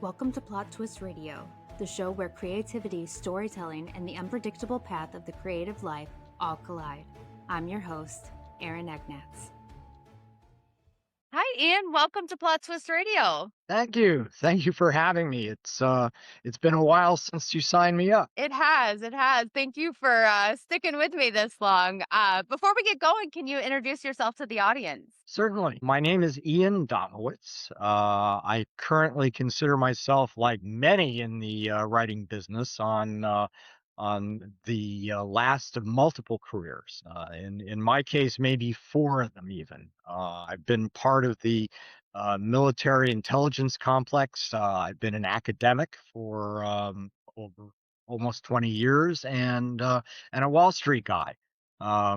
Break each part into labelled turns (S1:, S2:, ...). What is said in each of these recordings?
S1: Welcome to Plot Twist Radio, the show where creativity, storytelling, and the unpredictable path of the creative life all collide. I'm your host, Erin Egnatz.
S2: Hi, Ian. Welcome to Plot Twist Radio.
S3: Thank you. Thank you for having me. It's been a while since you signed me up.
S2: It has. Thank you for sticking with me this long. Before we get going, can you introduce yourself to the audience?
S3: Certainly. My name is Ian Domowitz. I currently consider myself, like many in the writing business, on the last of multiple careers. In my case, maybe four of them even. I've been part of the military intelligence complex. I've been an academic for over almost 20 years, and a Wall Street guy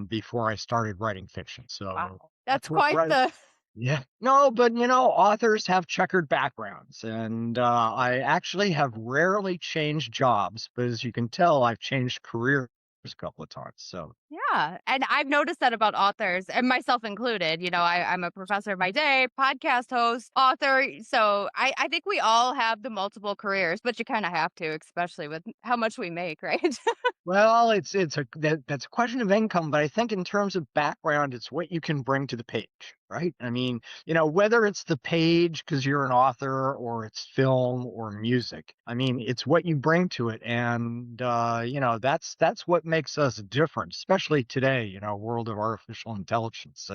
S3: before I started writing fiction. So
S2: Wow, that's
S3: what
S2: quite the.
S3: yeah. No, but authors have checkered backgrounds, and I actually have rarely changed jobs, but as you can tell, I've changed careers a couple of times. So
S2: Yeah, and I've noticed that about authors, and myself included. I'm a professor by day, podcast host, author. So I think we all have the multiple careers, but you kind of have to, especially with how much we make, right?
S3: well, that's a question of income, but I think in terms of background, it's what you can bring to the page, right? I mean, whether it's the page because you're an author or it's film or music, I mean, it's what you bring to it, and that's what makes us different, especially today, world of artificial intelligence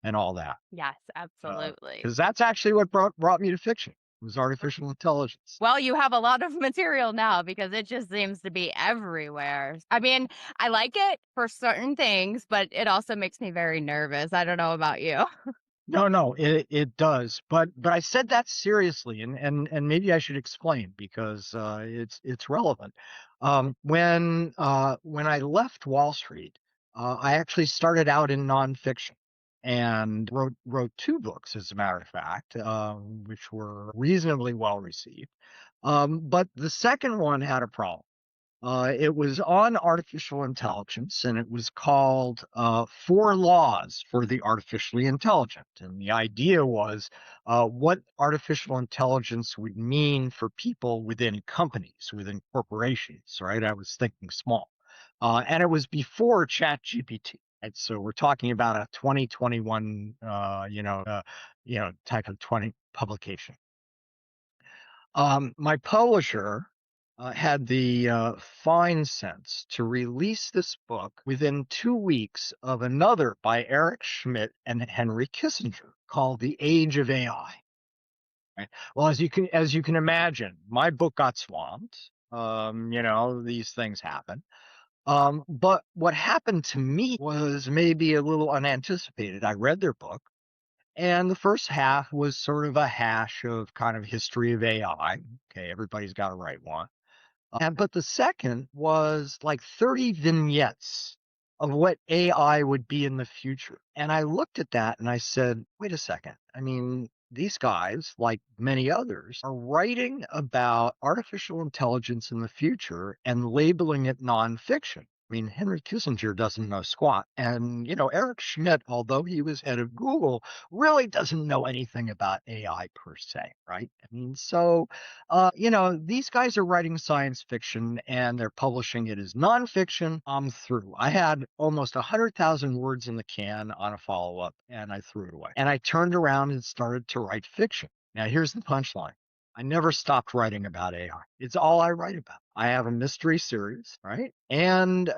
S3: and all that.
S2: Yes, absolutely.
S3: Because that's actually what brought me to fiction. Was artificial intelligence.
S2: Well, you have a lot of material now because it just seems to be everywhere. I mean, I like it for certain things, but it also makes me very nervous. I don't know about you.
S3: No, it does. But I said that seriously, and maybe I should explain because it's relevant. When I left Wall Street, I actually started out in nonfiction and wrote two books, as a matter of fact, which were reasonably well received. But the second one had a problem. It was on artificial intelligence, and it was called Four Laws for the Artificially Intelligent. And the idea was what artificial intelligence would mean for people within companies, within corporations, right? I was thinking small. And it was before ChatGPT. Right? So we're talking about a 2021, type of 20 publication. My publisher had the fine sense to release this book within 2 weeks of another by Eric Schmidt and Henry Kissinger called The Age of AI. Right? Well, as you can imagine, my book got swamped. These things happen. But what happened to me was maybe a little unanticipated. I read their book. And the first half was sort of a hash of kind of history of AI. Okay, everybody's got to write one. But the second was like 30 vignettes of what AI would be in the future. And I looked at that and I said, wait a second. I mean, these guys, like many others, are writing about artificial intelligence in the future and labeling it nonfiction. I mean, Henry Kissinger doesn't know squat. And, Eric Schmidt, although he was head of Google, really doesn't know anything about AI per se, right? I mean, so, these guys are writing science fiction and they're publishing it as nonfiction. I'm through. I had almost 100,000 words in the can on a follow-up and I threw it away. And I turned around and started to write fiction. Now, here's the punchline. I never stopped writing about AI. It's all I write about. I have a mystery series, right? And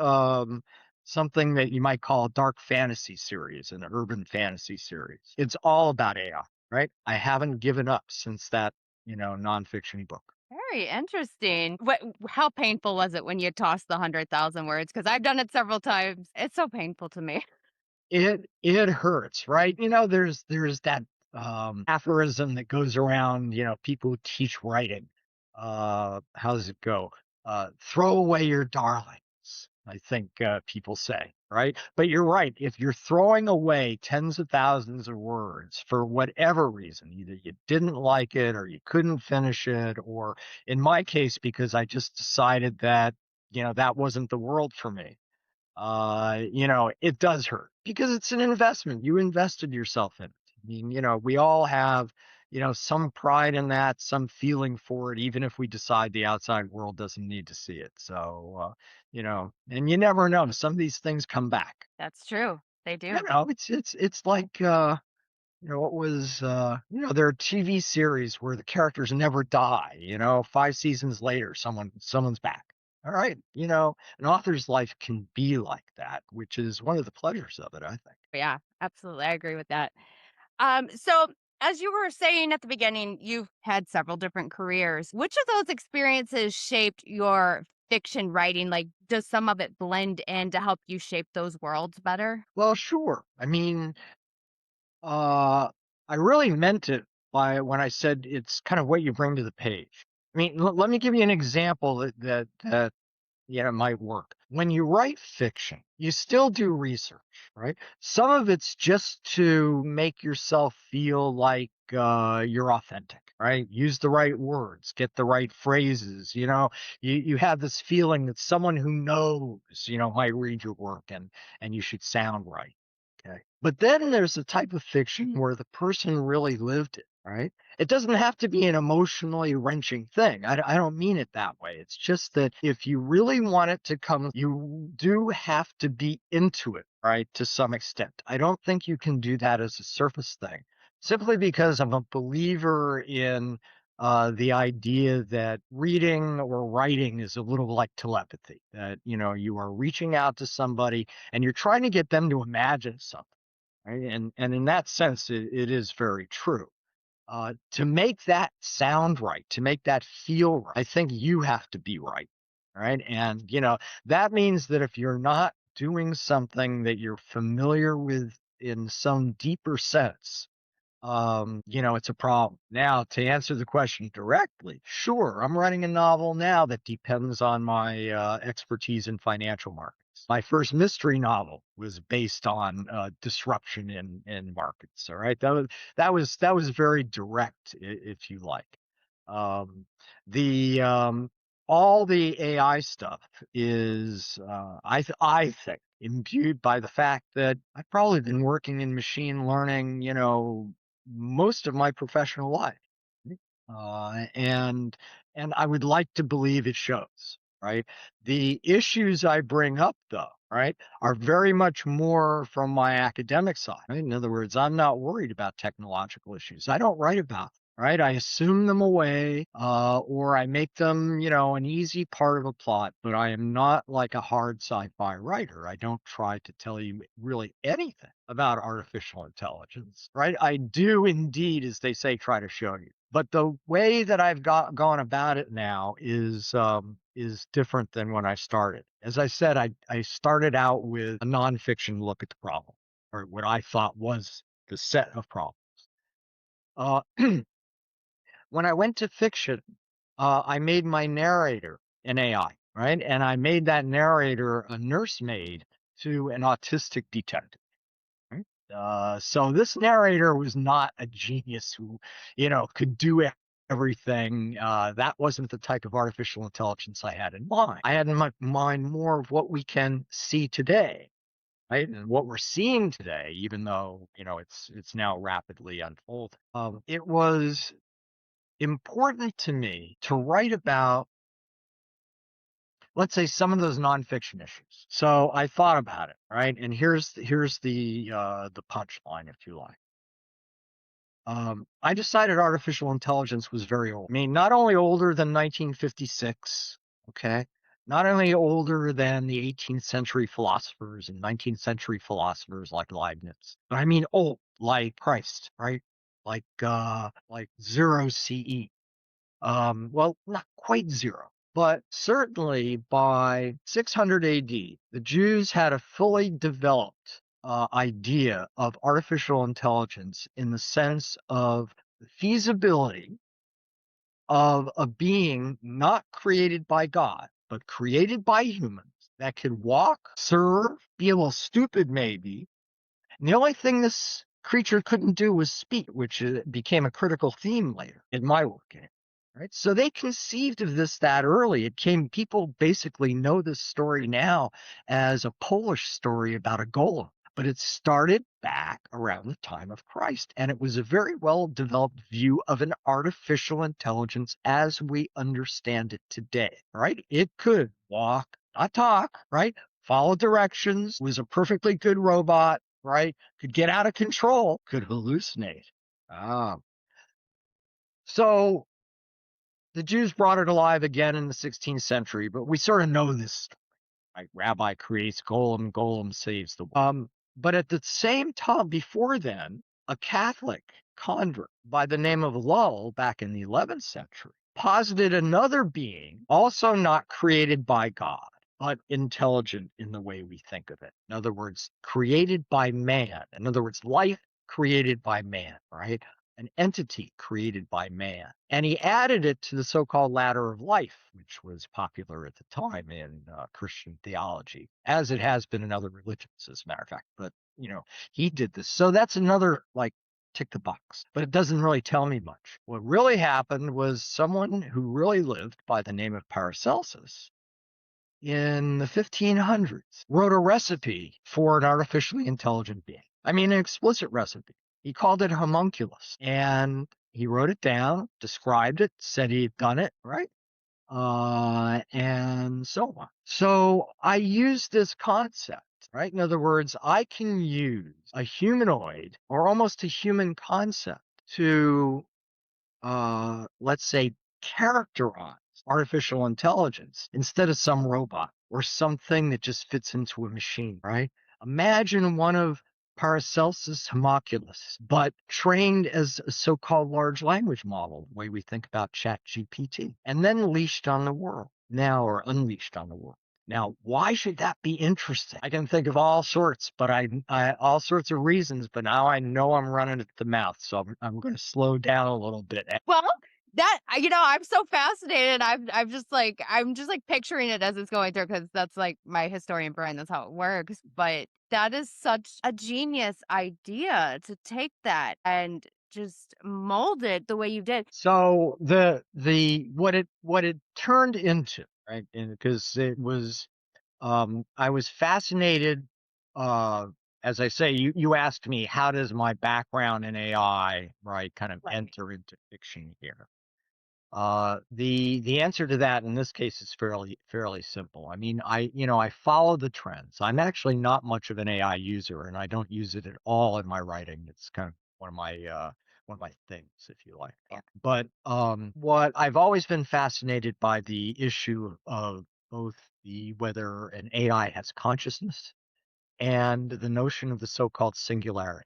S3: something that you might call a dark fantasy series, an urban fantasy series. It's all about AI, right? I haven't given up since that, nonfiction book.
S2: Very interesting. How painful was it when you tossed the 100,000 words? Because I've done it several times. It's so painful to me.
S3: It hurts, right? There's that aphorism that goes around, people who teach writing. How does it go? Throw away your darlings, I think people say, right? But you're right. If you're throwing away tens of thousands of words for whatever reason, either you didn't like it or you couldn't finish it, or in my case, because I just decided that, that wasn't the world for me. It does hurt because it's an investment. You invested yourself in it. I mean, we all have, some pride in that, some feeling for it, even if we decide the outside world doesn't need to see it. So, and you never know. Some of these things come back.
S2: That's true. They do.
S3: It's like, what was, there are TV series where the characters never die. 5 seasons later, someone's back. All right. An author's life can be like that, which is one of the pleasures of it, I think.
S2: Yeah, absolutely. I agree with that. So as you were saying at the beginning, you've had several different careers. Which of those experiences shaped your fiction writing? Like, does some of it blend in to help you shape those worlds better?
S3: Well, sure. I mean, I really meant it by when I said it's kind of what you bring to the page. I mean, let me give you an example that might work. When you write fiction, you still do research, right? Some of it's just to make yourself feel like you're authentic, right? Use the right words, get the right phrases. You have this feeling that someone who knows, might read your work and you should sound right. Okay. But then there's a type of fiction where the person really lived it, right? It doesn't have to be an emotionally wrenching thing. I don't mean it that way. It's just that if you really want it to come, you do have to be into it, right? To some extent. I don't think you can do that as a surface thing, simply because I'm a believer in the idea that reading or writing is a little like telepathy, that, you are reaching out to somebody and you're trying to get them to imagine something, right? And in that sense, it is very true. To make that sound right, to make that feel right, I think you have to be right, right? And, that means that if you're not doing something that you're familiar with in some deeper sense, it's a problem. Now, to answer the question directly, sure, I'm writing a novel now that depends on my expertise in financial markets. My first mystery novel was based on disruption in markets. All right, that was very direct, if you like. Um, the All the AI stuff is, I think, imbued by the fact that I've probably been working in machine learning, most of my professional life. And I would like to believe it shows, right? The issues I bring up, though, right, are very much more from my academic side. Right? In other words, I'm not worried about technological issues. I don't write about them. Right, I assume them away, or I make them, an easy part of a plot. But I am not like a hard sci-fi writer. I don't try to tell you really anything about artificial intelligence. Right, I do indeed, as they say, try to show you. But the way that I've gone about it now is different than when I started. As I said, I started out with a nonfiction look at the problem, or what I thought was the set of problems. Uh, when I went to fiction, I made my narrator an AI, right? And I made that narrator a nursemaid to an autistic detective. Right? So this narrator was not a genius who, could do everything. That wasn't the type of artificial intelligence I had in mind. I had in my mind more of what we can see today, right? And what we're seeing today, even though, it's now rapidly unfolding. It was important to me to write about, let's say, some of those nonfiction issues. So I thought about it, right? And here's the punchline, if you like. I decided artificial intelligence was very old. I mean, not only older than 1956, okay, not only older than the 18th century philosophers and 19th century philosophers like Leibniz, but I mean old, like Christ, right? Like 0 CE. Well, not quite 0, but certainly by 600 AD, the Jews had a fully developed idea of artificial intelligence in the sense of the feasibility of a being not created by God, but created by humans that could walk, serve, be a little stupid maybe. And the only thing this creature couldn't do was speak, which became a critical theme later in my work. Right? So they conceived of this that early. People basically know this story now as a Polish story about a golem. but it started back around the time of Christ. And it was a very well-developed view of an artificial intelligence as we understand it today, right? It could walk, not talk, right? Follow directions, was a perfectly good robot, right? Could get out of control, could hallucinate. So the Jews brought it alive again in the 16th century, but we sort of know this. Like rabbi creates golem, golem saves the world. But at the same time, before then, a Catholic convert by the name of Lull back in the 11th century posited another being, also not created by God, but intelligent in the way we think of it. In other words, created by man. In other words, life created by man, right? An entity created by man. And he added it to the so-called ladder of life, which was popular at the time in Christian theology, as it has been in other religions, as a matter of fact. But, he did this. So that's another, tick the box. But it doesn't really tell me much. What really happened was someone who really lived by the name of Paracelsus in the 1500s wrote a recipe for an artificially intelligent being. I mean, an explicit recipe. He called it homunculus, and he wrote it down, described it, said he had done it, right? And so on. So I use this concept, right? In other words, I can use a humanoid or almost a human concept to, let's say, characterize artificial intelligence instead of some robot or something that just fits into a machine, right? Imagine one of Paracelsus' homunculus, but trained as a so-called large language model, the way we think about ChatGPT, and then unleashed on the world. Now, why should that be interesting? I can think of all sorts, but all sorts of reasons. But now I know I'm running at the mouth, so I'm going to slow down a little bit.
S2: Well, I'm so fascinated. I'm just like picturing it as it's going through, because that's like my historian brain. That's how it works. But that is such a genius idea to take that and just mold it the way you did.
S3: So what it turned into, right? Because it was, I was fascinated. As I say, you asked me, how does my background in AI, right, kind of enter into fiction here? The answer to that in this case is fairly simple. I mean, I follow the trends. I'm actually not much of an AI user, and I don't use it at all in my writing. It's kind of one of my things, if you like. But what I've always been fascinated by the issue of both whether an AI has consciousness and the notion of the so-called singularity.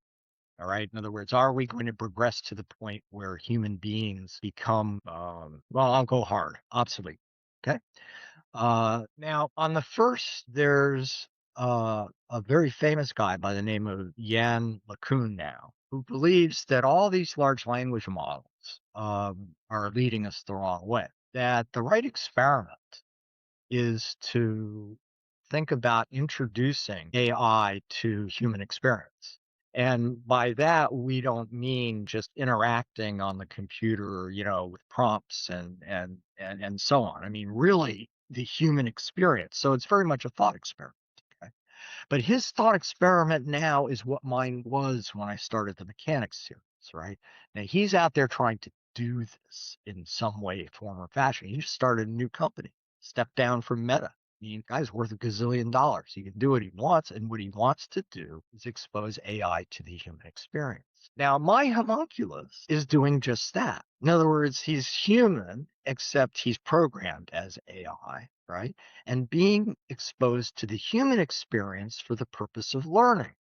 S3: All right. In other words, are we going to progress to the point where human beings become, I'll go hard, obsolete? Okay. Now, on the first, there's a very famous guy by the name of Ian Domowitz now, who believes that all these large language models are leading us the wrong way. That the right experiment is to think about introducing AI to human experience. And by that, we don't mean just interacting on the computer, with prompts and so on. I mean, really the human experience. So it's very much a thought experiment. Okay? But his thought experiment now is what mine was when I started the mechanics series, right? Now he's out there trying to do this in some way, form, or fashion. He just started a new company, stepped down from Meta. I mean, the guy's worth $1 gazillion. He can do what he wants, and what he wants to do is expose AI to the human experience. Now, my homunculus is doing just that. In other words, he's human, except he's programmed as AI, right? And being exposed to the human experience for the purpose of learning.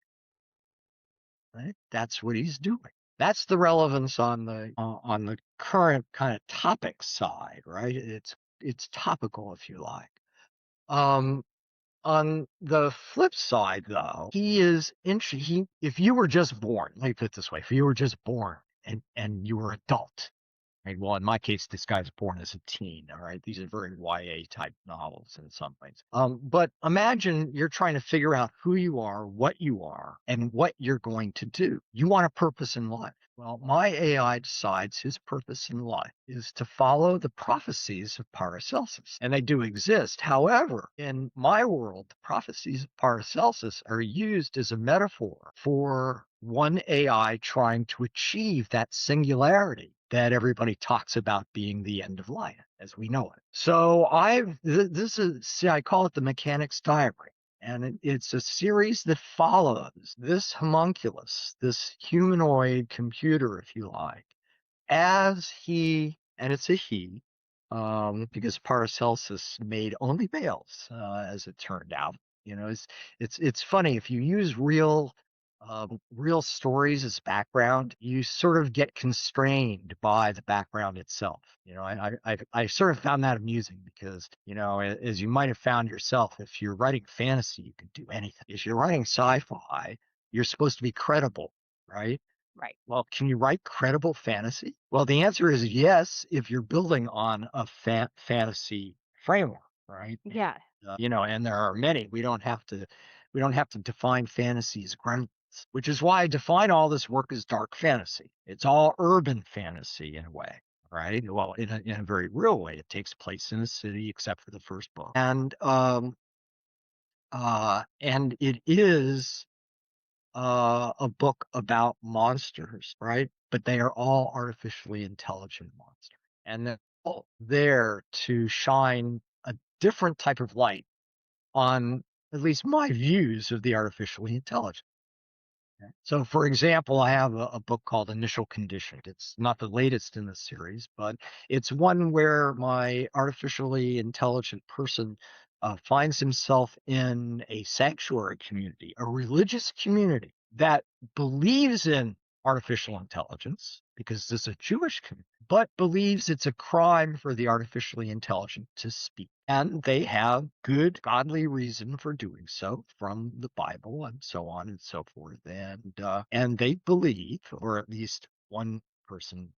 S3: Right? That's what he's doing. That's the relevance on the current kind of topic side, right? It's topical, if you like. On the flip side, though, he is if you were just born, let me put it this way, if you were just born and you were adult, right? Well, in my case, this guy's born as a teen, all right? These are very YA type novels in some ways. But imagine you're trying to figure out who you are, and what you're going to do. You want a purpose in life. Well, my AI decides his purpose in life is to follow the prophecies of Paracelsus, and they do exist. However, in my world, the prophecies of Paracelsus are used as a metaphor for one AI trying to achieve that singularity that everybody talks about being the end of life as we know it. So I call it the mechanic's diagram. And it's a series that follows this homunculus, this humanoid computer, if you like, as he, and it's a he, because Paracelsus made only males, as it turned out. It's funny if you use real stories as background, you sort of get constrained by the background itself. I sort of found that amusing because, as you might have found yourself, if you're writing fantasy, you can do anything. If you're writing sci-fi, you're supposed to be credible, right?
S2: Right.
S3: Well, can you write credible fantasy? Well, the answer is yes, if you're building on a fantasy framework, right?
S2: Yeah.
S3: And there are many. We don't have to define fantasy as groundless, which is why I define all this work as dark fantasy. It's all urban fantasy in a way, right? Well, in a very real way, it takes place in a city, except for the first book, and it is a book about monsters, right? But they are all artificially intelligent monsters. And they're all there to shine a different type of light on at least my views of the artificially intelligent. So, for example, I have a book called Initial Conditioned. It's not the latest in the series, but it's one where my artificially intelligent person finds himself in a sanctuary community, a religious community that believes in artificial intelligence because this is a Jewish community, but believes it's a crime for the artificially intelligent to speak. And they have good, godly reason for doing so from the Bible and so on and so forth. And they believe, or at least one person,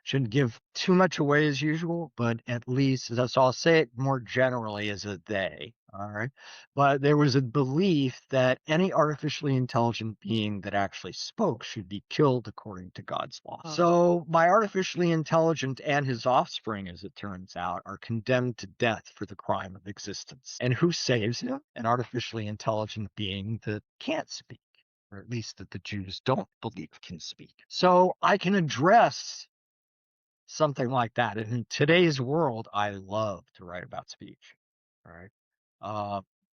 S3: shouldn't give too much away as usual, but at least, so I'll say it more generally as a they, all right? But there was a belief that any artificially intelligent being that actually spoke should be killed according to God's law. So my artificially intelligent and his offspring, as it turns out, are condemned to death for the crime of existence. And who saves him? An artificially intelligent being that can't speak, or at least that the Jews don't believe can speak. So I can address something like that. And in today's world, I love to write about speech. All right.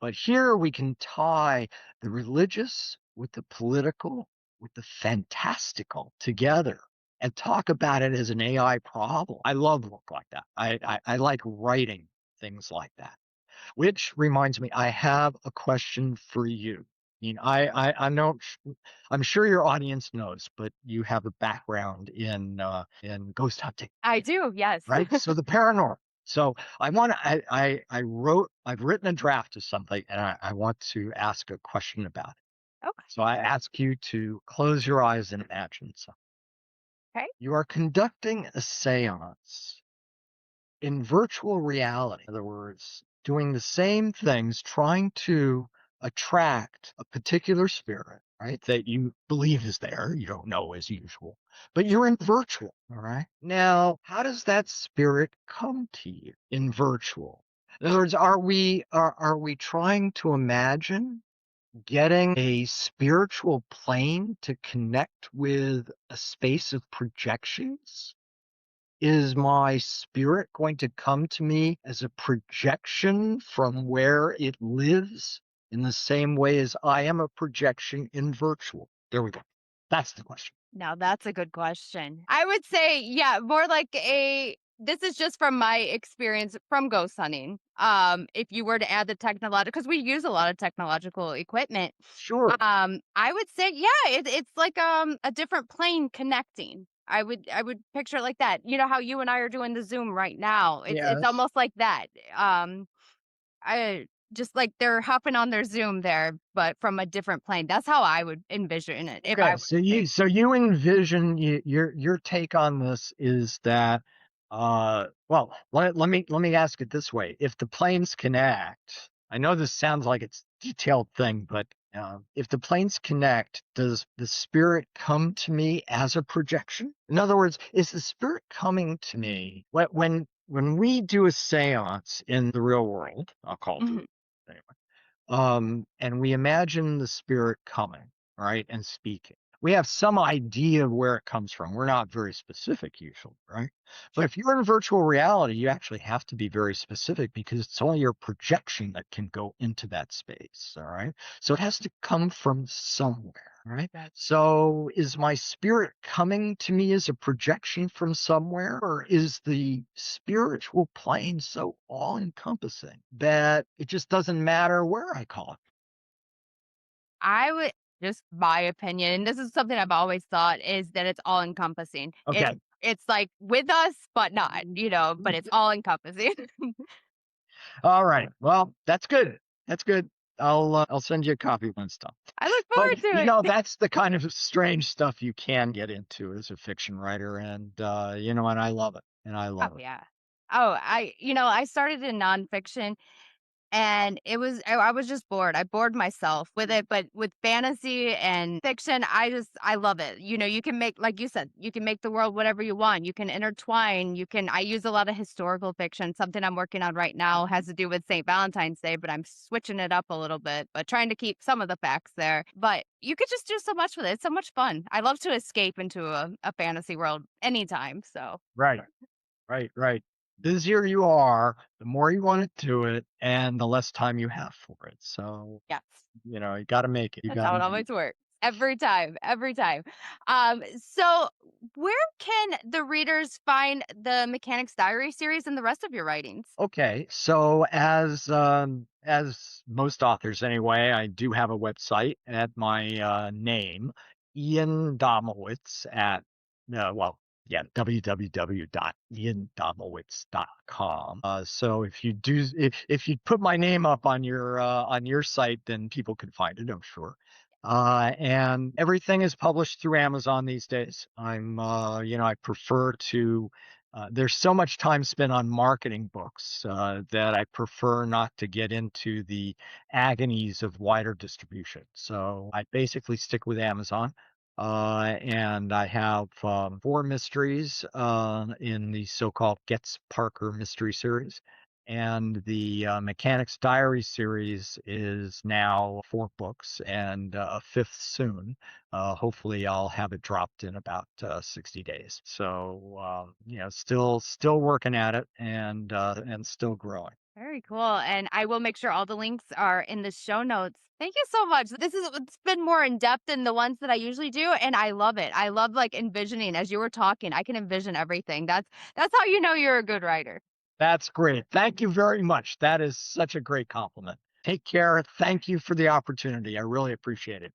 S3: But here we can tie the religious with the political, with the fantastical together and talk about it as an AI problem. I love work like that. I like writing things like that. Which reminds me, I have a question for you. I know, I'm sure your audience knows, but you have a background in ghost hunting,
S2: I do. Yes.
S3: right? So the paranormal. So I've written a draft of something, and I want to ask a question about it.
S2: Okay.
S3: So I ask you to close your eyes and imagine something.
S2: Okay.
S3: You are conducting a seance in virtual reality. In other words, doing the same things, trying to attract a particular spirit, right? That you believe is there. You don't know as usual, but you're in virtual. All right. Now, how does that spirit come to you in virtual? In other words, are we trying to imagine getting a spiritual plane to connect with a space of projections? Is my spirit going to come to me as a projection from where it lives in the same way as I am a projection in virtual? There we go. That's the question.
S2: Now that's a good question. I would say, yeah, more like this is just from my experience from ghost hunting. If you were to add the technological, because we use a lot of technological equipment.
S3: Sure.
S2: I would say, yeah, it's like a different plane connecting. I would picture it like that. You know how you and I are doing the Zoom right now. It's
S3: Yes.
S2: almost like that. I just like they're hopping on their Zoom there, but from a different plane. That's how I would envision it. If I
S3: Okay.
S2: were
S3: So
S2: to
S3: you
S2: say,
S3: so you envision your take on this is that well, let me ask it this way. If the planes connect, I know this sounds like it's a detailed thing, but If the planes connect, does the spirit come to me as a projection? In other words, is the spirit coming to me when we do a seance in the real world? I'll call it
S2: Mhm.
S3: anyway. And we imagine the spirit coming, right, and speaking. We have some idea of where it comes from. We're not very specific usually, right? But if you're in virtual reality, you actually have to be very specific because it's only your projection that can go into that space, all right? So it has to come from somewhere, right? So is my spirit coming to me as a projection from somewhere, or is the spiritual plane so all-encompassing that it just doesn't matter where I call it?
S2: I would just my opinion, and this is something I've always thought, is that it's all encompassing.
S3: Okay.
S2: It's like with us, but not, but it's all encompassing.
S3: All right. Well, that's good. That's good. I'll send you a copy when it's done.
S2: I look
S3: But
S2: forward to it.
S3: that's the kind of strange stuff you can get into as a fiction writer, and and I love it. And I
S2: Oh
S3: love it.
S2: yeah. Oh, I started in nonfiction. And I was just bored. I bored myself with it, but with fantasy and fiction, I love it. You can make, like you said, you can make the world whatever you want. You can intertwine. I use a lot of historical fiction. Something I'm working on right now has to do with St. Valentine's Day, but I'm switching it up a little bit, but trying to keep some of the facts there. But you could just do so much with it. It's so much fun. I love to escape into a fantasy world anytime. So,
S3: Right. Right, right. Busier you are, the more you want to do it, and the less time you have for it. So,
S2: yes.
S3: you got to make it. You
S2: That's
S3: got
S2: how
S3: to
S2: it
S3: make it.
S2: always works. Every time, every time. So where can the readers find the Mechanics Diary series and the rest of your writings?
S3: Okay, so as most authors anyway, I do have a website at my name, Ian Domowitz at www.iandomowitz.com. So if you put my name up on your site, then people can find it, I'm sure. And everything is published through Amazon these days. I prefer to there's so much time spent on marketing books that I prefer not to get into the agonies of wider distribution. So I basically stick with Amazon. And I have 4 mysteries in the so-called Getz Parker mystery series. And the Mechanics Diary series is now 4 books and a fifth soon. Hopefully, I'll have it dropped in about 60 days. So, still working at it and still growing.
S2: Very cool. And I will make sure all the links are in the show notes. Thank you so much. It's been more in depth than the ones that I usually do, and I love it. I love like envisioning as you were talking. I can envision everything. That's how you know you're a good writer.
S3: That's great. Thank you very much. That is such a great compliment. Take care. Thank you for the opportunity. I really appreciate it.